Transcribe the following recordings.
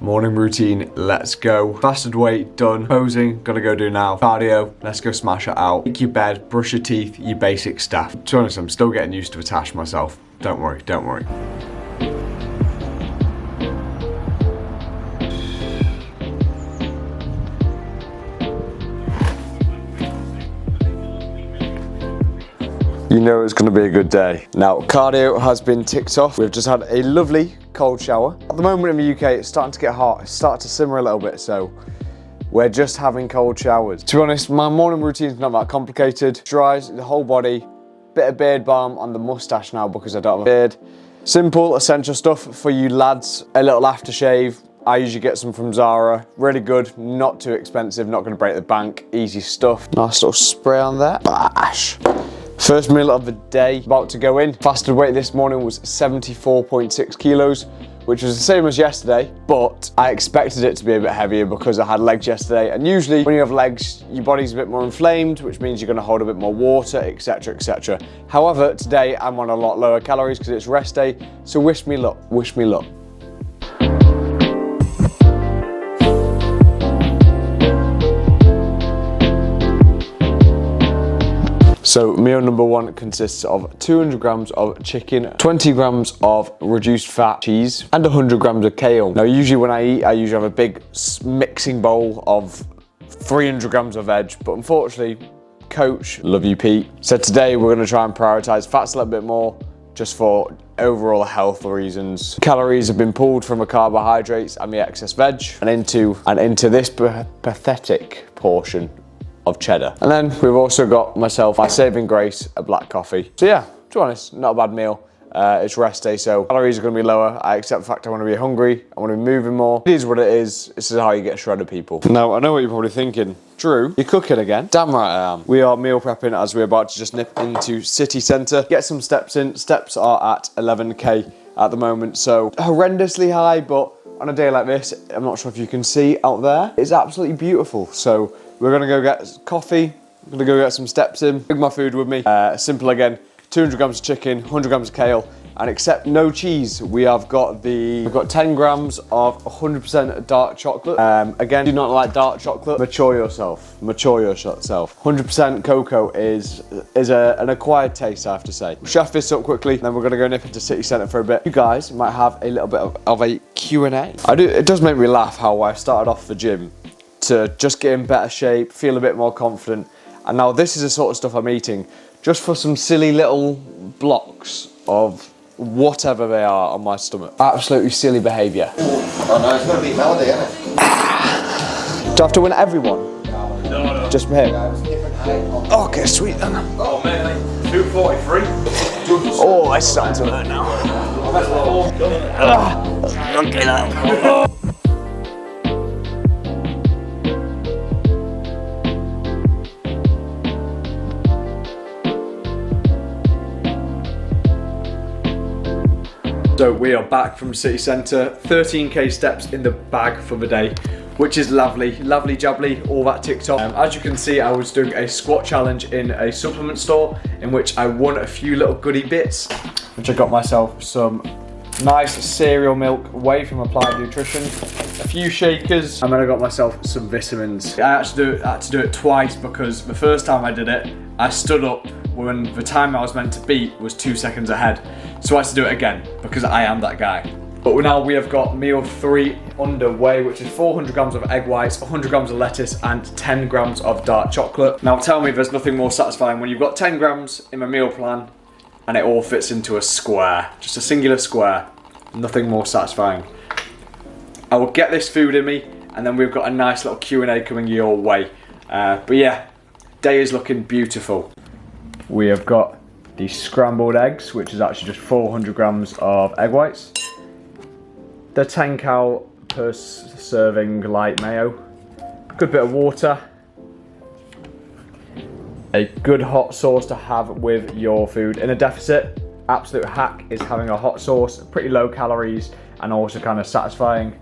Morning routine, let's go. Fasted weight, done. Posing, gotta go do now. Cardio, let's go smash it out. Make your bed, brush your teeth, your basic stuff. To be honest, I'm still getting used to attach myself. Don't worry, don't worry. You know it's going to be a good day. Now, cardio has been ticked off. We've just had a lovely cold shower. At the moment in the UK, it's starting to get hot. It's starting to simmer a little bit, so we're just having cold showers. To be honest, my morning routine is not that complicated. Dries the whole body, bit of beard balm on the mustache now because I don't have a beard. Simple, essential stuff for you lads. A little aftershave. I usually get some from Zara. Really good, not too expensive, not going to break the bank. Easy stuff. Nice little spray on there. Bash. First meal of the day, about to go in. Fasted weight this morning was 74.6 kilos, which was the same as yesterday, but I expected it to be a bit heavier because I had legs yesterday. And usually when you have legs, your body's a bit more inflamed, which means you're gonna hold a bit more water, etc, etc. However, today I'm on a lot lower calories because it's rest day, so wish me luck, wish me luck. So meal number one consists of 200 grams of chicken, 20 grams of reduced fat cheese, and 100 grams of kale. Now usually when I eat, I usually have a big mixing bowl of 300 grams of veg, but unfortunately, Coach, love you Pete, said today we're gonna try and prioritize fats a little bit more, just for overall health reasons. Calories have been pulled from the carbohydrates and the excess veg, and into this pathetic portion of cheddar. And then we've also got myself, my saving grace, a black coffee. So yeah, to be honest, not a bad meal. It's rest day, so calories are gonna be lower. I accept the fact I wanna be hungry, I wanna be moving more. It is what it is. This is how you get shredded, people. Now, I know what you're probably thinking. Drew, you're cooking again? Damn right I am. We are meal prepping as we're about to just nip into city centre. Get some steps in. Steps are at 11K at the moment, so horrendously high, but on a day like this, I'm not sure if you can see out there, it's absolutely beautiful. So we're gonna go get coffee, I'm gonna go get some steps in, bring my food with me. Simple again, 200 grams of chicken, 100 grams of kale, and except no cheese, we've got 10 grams of 100% dark chocolate. Again, do not like dark chocolate, mature yourself. 100% cocoa is an acquired taste, I have to say. We'll chef this up quickly, then we're gonna go nip into city centre for a bit. You guys might have a little bit of a Q&A. It does make me laugh how I started off the gym to just get in better shape, feel a bit more confident. And now this is the sort of stuff I'm eating just for some silly little blocks of whatever they are on my stomach. Absolutely silly behaviour. Oh no, it's got to be Melody, isn't it? Do I have to win everyone? No. Just me? Yeah, it's a different height. Okay, sweet then. Oh man, 243. Oh, it's starting to hurt now. Okay, now. So we are back from city centre, 13K steps in the bag for the day, which is lovely, lovely jubbly, all that ticked off. As you can see, I was doing a squat challenge in a supplement store in which I won a few little goodie bits, which I got myself some nice cereal milk whey from Applied Nutrition, a few shakers, and then I got myself some vitamins. I had to do it twice because the first time I did it, I stood up when the time I was meant to beat was 2 seconds ahead. So I had to do it again because I am that guy. But now we have got meal 3 underway, which is 400 grams of egg whites, 100 grams of lettuce, and 10 grams of dark chocolate. Now tell me there's nothing more satisfying when you've got 10 grams in my meal plan and it all fits into a square, just a singular square. Nothing more satisfying. I will get this food in me, and then we've got a nice little Q&A coming your way. But yeah, day is looking beautiful. We have got the scrambled eggs, which is actually just 400 grams of egg whites. The 10 cal per serving light mayo. Good bit of water. A good hot sauce to have with your food in a deficit. Absolute hack is having a hot sauce, pretty low calories and also kind of satisfying,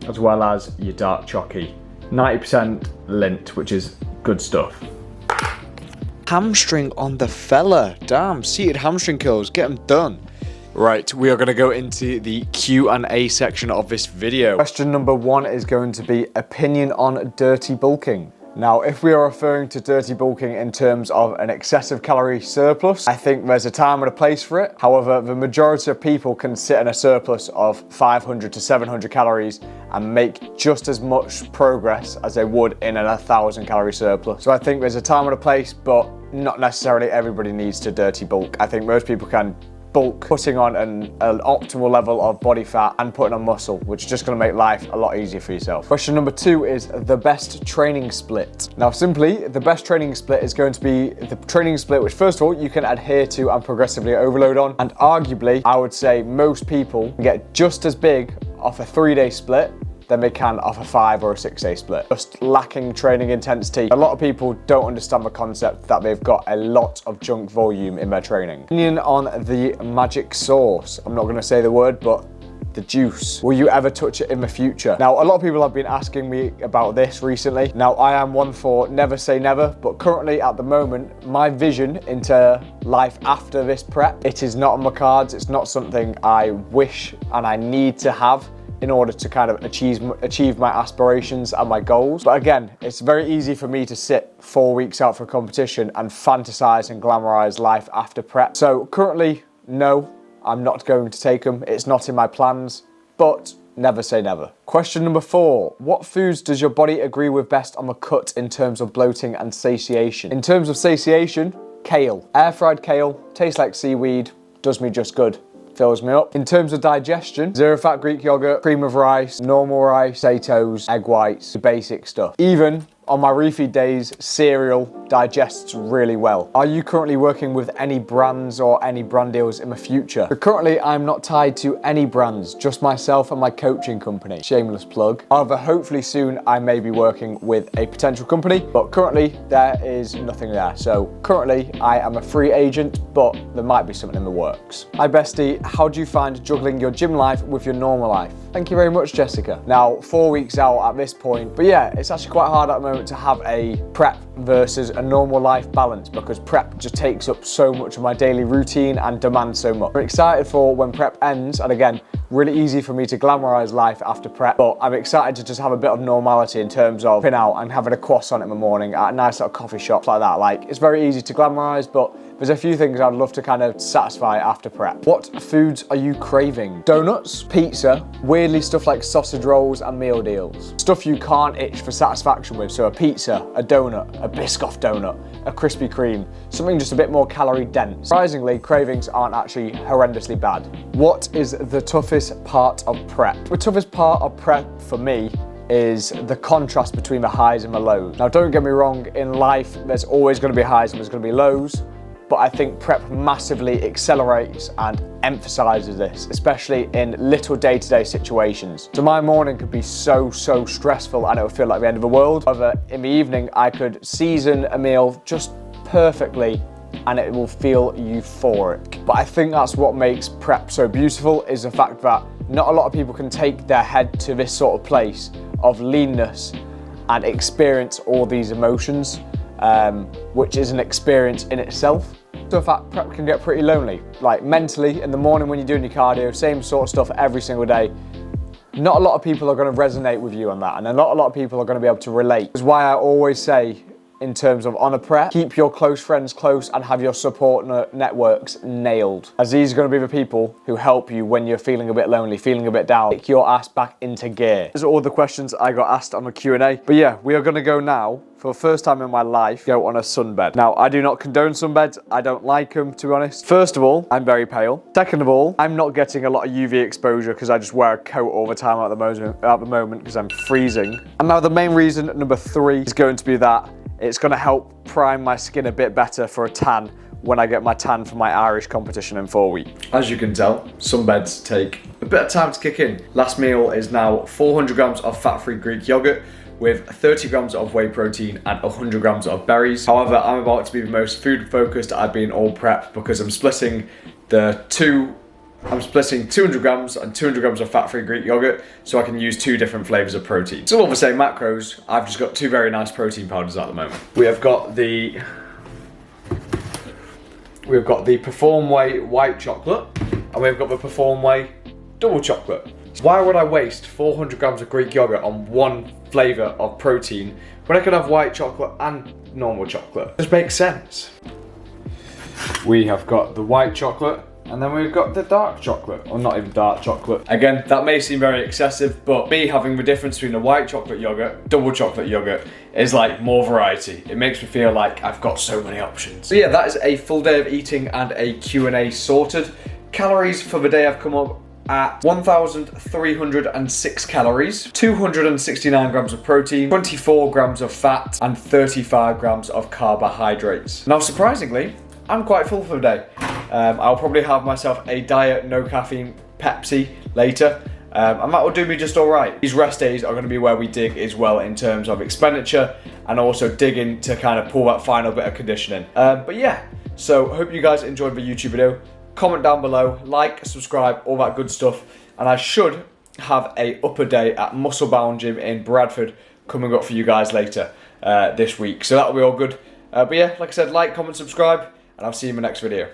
as well as your dark chocky. 90% lint, which is good stuff. Hamstring on the fella. Damn, seated hamstring curls, get them done. Right, we are going to go into the Q&A section of this video. Question number 1 is going to be opinion on dirty bulking. Now, if we are referring to dirty bulking in terms of an excessive calorie surplus, I think there's a time and a place for it. However, the majority of people can sit in a surplus of 500 to 700 calories and make just as much progress as they would in an 1,000 calorie surplus. So I think there's a time and a place, but not necessarily everybody needs to dirty bulk. I think most people can bulk, putting on an optimal level of body fat and putting on muscle, which is just going to make life a lot easier for yourself. Question number 2 is the best training split. Now, simply, the best training split is going to be the training split which, first of all, you can adhere to and progressively overload on, and arguably, I would say most people can get just as big off a 3-day split than they can off a 5 or a 6-day split. Just lacking training intensity. A lot of people don't understand the concept that they've got a lot of junk volume in their training. Opinion on the magic sauce. I'm not gonna say the word, but the juice. Will you ever touch it in the future? Now, a lot of people have been asking me about this recently. Now, I am one for never say never, but currently at the moment, my vision into life after this prep, it is not on my cards. It's not something I wish and I need to have in order to kind of achieve my aspirations and my goals. But again, it's very easy for me to sit 4 weeks out for a competition and fantasize and glamorize life after prep. So currently, no, I'm not going to take them. It's not in my plans, but never say never. Question number 4, what foods does your body agree with best on the cut in terms of bloating and satiation? In terms of satiation, kale. Air fried kale, tastes like seaweed, does me just good. Fills me up. In terms of digestion, zero fat Greek yogurt, cream of rice, normal rice, potatoes, egg whites, the basic stuff. Even on my refeed days, cereal digests really well. Are you currently working with any brands or any brand deals in the future? So currently, I'm not tied to any brands, just myself and my coaching company. Shameless plug. However, hopefully soon I may be working with a potential company, but currently there is nothing there. So currently I am a free agent, but there might be something in the works. Hi bestie, how do you find juggling your gym life with your normal life? Thank you very much, Jessica. Now, 4 weeks out at this point, but yeah, it's actually quite hard at the moment to have a prep versus a normal life balance because prep just takes up so much of my daily routine and demands so much. I'm excited for when prep ends, and again, really easy for me to glamorize life after prep, but I'm excited to just have a bit of normality in terms of pin out and having a croissant in the morning at a nice little coffee shop like that. Like, it's very easy to glamorize, but there's a few things I'd love to kind of satisfy after prep. What foods are you craving? Donuts, pizza, weirdly stuff like sausage rolls and meal deals. Stuff you can't itch for satisfaction with, so a pizza, a donut, a Biscoff donut, a Krispy Kreme, something just a bit more calorie dense. Surprisingly, cravings aren't actually horrendously bad. What is the toughest part of prep? The toughest part of prep for me is the contrast between the highs and the lows. Now, don't get me wrong, in life, there's always gonna be highs and there's gonna be lows, but I think prep massively accelerates and emphasizes this, especially in little day-to-day situations. So my morning could be so stressful and it would feel like the end of the world. However, in the evening, I could season a meal just perfectly and it will feel euphoric. But I think that's what makes prep so beautiful, is the fact that not a lot of people can take their head to this sort of place of leanness and experience all these emotions, which is an experience in itself. So in fact, prep can get pretty lonely. Like mentally, in the morning when you're doing your cardio, same sort of stuff every single day. Not a lot of people are going to resonate with you on that, and not a lot of people are going to be able to relate. That's why I always say, in terms of on a prep, keep your close friends close and have your support networks nailed, as these are going to be the people who help you when you're feeling a bit lonely, feeling a bit down. Kick your ass back into gear. Those are all the questions I got asked on the Q&A. But yeah, we are going to go now, for the first time in my life, go on a sunbed. Now, I do not condone sunbeds. I don't like them, to be honest. First of all, I'm very pale. Second of all, I'm not getting a lot of UV exposure because I just wear a coat all the time at the moment because I'm freezing. And now the main reason, number 3, is going to be that it's going to help prime my skin a bit better for a tan when I get my tan for my Irish competition in 4 weeks. As you can tell, sunbeds take a bit of time to kick in. Last meal is now 400 grams of fat-free Greek yogurt with 30 grams of whey protein and 100 grams of berries. However, I'm about to be the most food focused I've been all prep because I'm splitting 200 grams and 200 grams of fat-free Greek yogurt so I can use 2 different flavors of protein. Still all the same macros, I've just got 2 very nice protein powders at the moment. We have got the Perform Whey white chocolate and we've got the Perform Whey double chocolate. Why would I waste 400 grams of Greek yogurt on one flavour of protein when I could have white chocolate and normal chocolate? It just makes sense. We have got the white chocolate, and then we've got the dark chocolate, or not even dark chocolate. Again, that may seem very excessive, but me having the difference between a white chocolate yogurt, double chocolate yogurt, is like more variety. It makes me feel like I've got so many options. So yeah, that is a full day of eating and a Q&A sorted. Calories for the day have come up at 1,306 calories, 269 grams of protein, 24 grams of fat, and 35 grams of carbohydrates. Now, surprisingly, I'm quite full for the day. I'll probably have myself a diet, no caffeine Pepsi later, and that will do me just all right. These rest days are going to be where we dig as well in terms of expenditure, and also digging to kind of pull that final bit of conditioning. But yeah, so hope you guys enjoyed the YouTube video. Comment down below, like, subscribe, all that good stuff, and I should have a upper day at Muscle Bound Gym in Bradford coming up for you guys later this week, so that'll be all good. But yeah, like I said, like, comment, subscribe, and I'll see you in my next video.